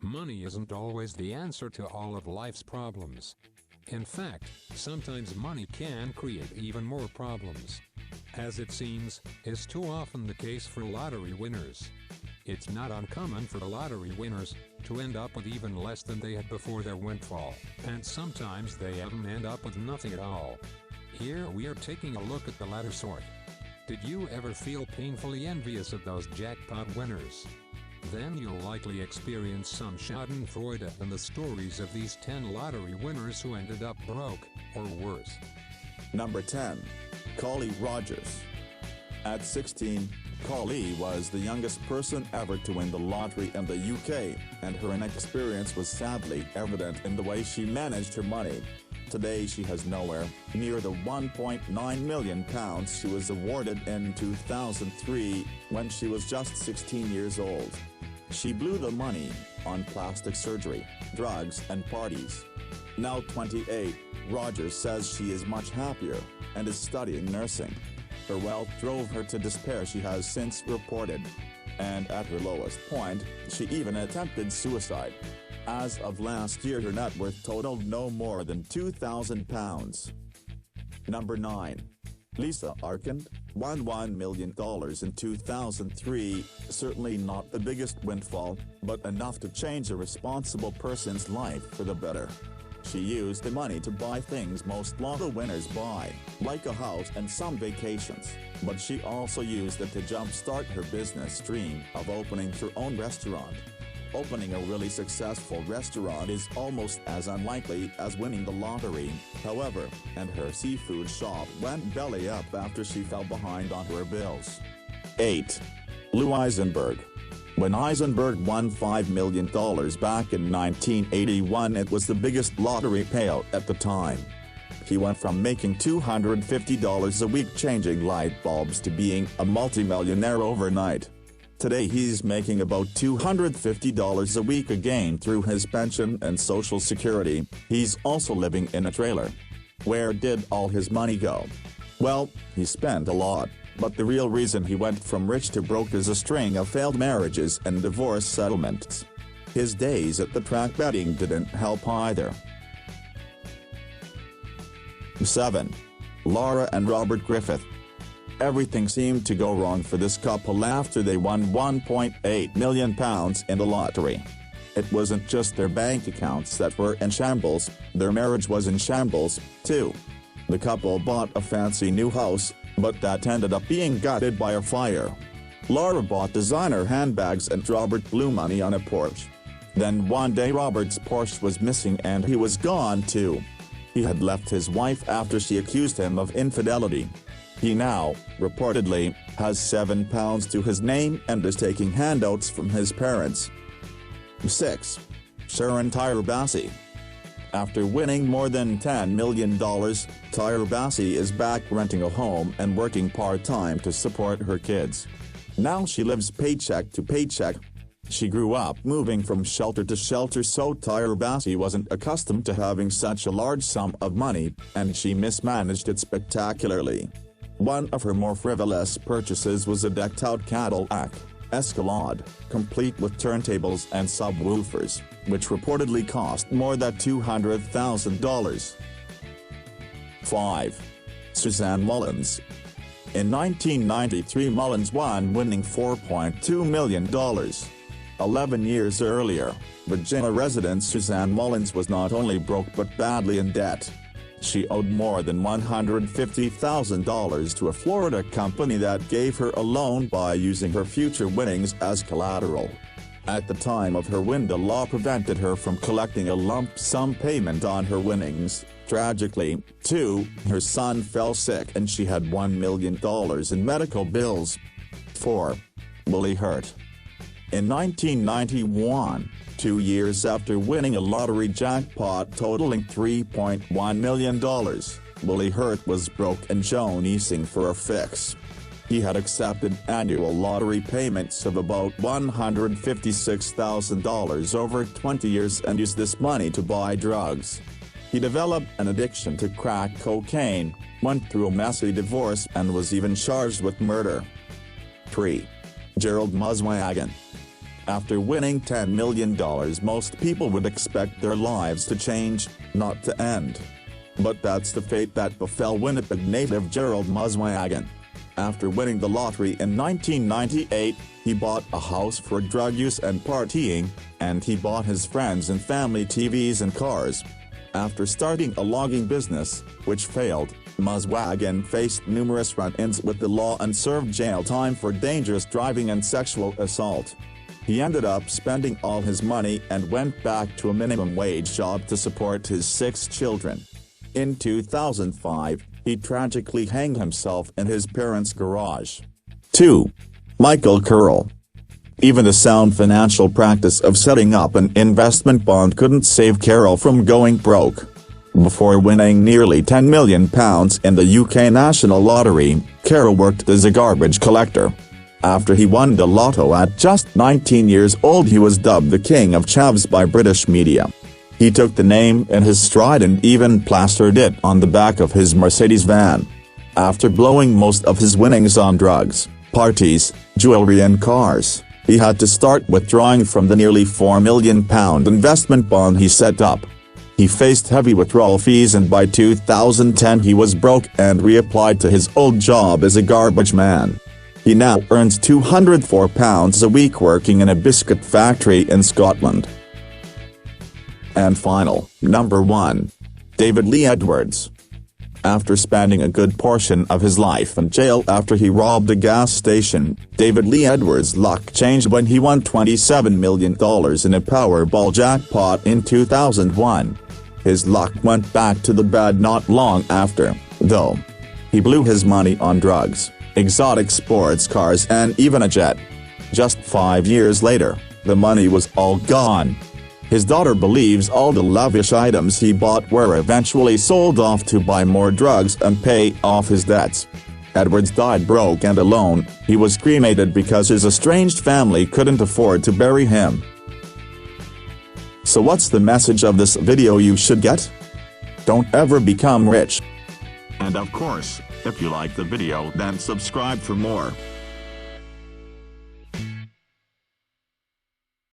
Money isn't always the answer to all of life's problems. In fact, sometimes money can create even more problems. As it seems, is too often the case for lottery winners. It's not uncommon for lottery winners to end up with even less than they had before their windfall, and sometimes they even end up with nothing at all. Here we are taking a look at the latter sort. Did you ever feel painfully envious of those jackpot winners? Then you'll likely experience some schadenfreude in the stories of these 10 lottery winners who ended up broke, or worse. Number 10. Collie Rogers. At 16, Collie was the youngest person ever to win the lottery in the UK, and her inexperience was sadly evident in the way she managed her money. Today she has nowhere near the £1.9 million she was awarded in 2003, when she was just 16 years old. She blew the money on plastic surgery, drugs and parties. Now 28, Rogers says she is much happier, and is studying nursing. Her wealth drove her to despair, she has since reported. And at her lowest point, she even attempted suicide. As of last year, her net worth totaled no more than £2,000. Number 9. Lisa Arkand won $1 million in 2003, certainly not the biggest windfall, but enough to change a responsible person's life for the better. She used the money to buy things most lotto winners buy, like a house and some vacations, but she also used it to jumpstart her business dream of opening her own restaurant. Opening a really successful restaurant is almost as unlikely as winning the lottery, however, and her seafood shop went belly up after she fell behind on her bills. 8. Lou Eisenberg. When Eisenberg won $5 million back in 1981, it was the biggest lottery payout at the time. He went from making $250 a week changing light bulbs to being a multimillionaire overnight. Today he's making about $250 a week again through his pension and Social Security. He's also living in a trailer. Where did all his money go? Well, he spent a lot, but the real reason he went from rich to broke is a string of failed marriages and divorce settlements. His days at the track betting didn't help either. 7. Laura and Robert Griffith. Everything seemed to go wrong for this couple after they won £1.8 million in the lottery. It wasn't just their bank accounts that were in shambles, their marriage was in shambles, too. The couple bought a fancy new house, but that ended up being gutted by a fire. Laura bought designer handbags and Robert blew money on a Porsche. Then one day Robert's Porsche was missing and he was gone too. He had left his wife after she accused him of infidelity. He now, reportedly, has £7 to his name and is taking handouts from his parents. 6. Sharon Tyrabassi. After winning more than $10 million, Tyrabassi is back renting a home and working part-time to support her kids. Now she lives paycheck to paycheck. She grew up moving from shelter to shelter, so Tyrabassi wasn't accustomed to having such a large sum of money, and she mismanaged it spectacularly. One of her more frivolous purchases was a decked-out Cadillac Escalade, complete with turntables and subwoofers, which reportedly cost more than $200,000. 5. Suzanne Mullins. In 1993, Mullins won, winning $4.2 million. 11 years earlier, Virginia resident Suzanne Mullins was not only broke but badly in debt. She owed more than $150,000 to a Florida company that gave her a loan by using her future winnings as collateral. At the time of her win, the law prevented her from collecting a lump sum payment on her winnings. Tragically, too, her son fell sick and she had $1 million in medical bills. 4. Willie Hurt. In 1991, 2 years after winning a lottery jackpot totaling $3.1 million, Willie Hurt was broke and jonesing for a fix. He had accepted annual lottery payments of about $156,000 over 20 years and used this money to buy drugs. He developed an addiction to crack cocaine, went through a messy divorce and was even charged with murder. 3. Gerald Muswagon. After winning $10 million, most people would expect their lives to change, not to end. But that's the fate that befell Winnipeg native Gerald Muswagon. After winning the lottery in 1998, he bought a house for drug use and partying, and he bought his friends and family TVs and cars. After starting a logging business, which failed, Muswagon faced numerous run-ins with the law and served jail time for dangerous driving and sexual assault. He ended up spending all his money and went back to a minimum wage job to support his 6 children. In 2005, he tragically hanged himself in his parents' garage. 2. Michael Curl. Even the sound financial practice of setting up an investment bond couldn't save Carroll from going broke. Before winning nearly £10 million in the UK National Lottery, Carroll worked as a garbage collector. After he won the lotto at just 19 years old, he was dubbed the King of Chavs by British media. He took the name in his stride and even plastered it on the back of his Mercedes van. After blowing most of his winnings on drugs, parties, jewelry and cars, he had to start withdrawing from the nearly £4 million investment bond he set up. He faced heavy withdrawal fees, and by 2010 he was broke and reapplied to his old job as a garbage man. He now earns £204 a week working in a biscuit factory in Scotland. And final, number 1. David Lee Edwards. After spending a good portion of his life in jail after he robbed a gas station, David Lee Edwards' luck changed when he won $27 million in a Powerball jackpot in 2001. His luck went back to the bad not long after, though. He blew his money on drugs, exotic sports cars and even a jet. Just 5 years later, the money was all gone. His daughter believes all the lavish items he bought were eventually sold off to buy more drugs and pay off his debts. Edwards died broke and alone. He was cremated because his estranged family couldn't afford to bury him. So what's the message of this video you should get? Don't ever become rich. And of course, if you like the video, then subscribe for more.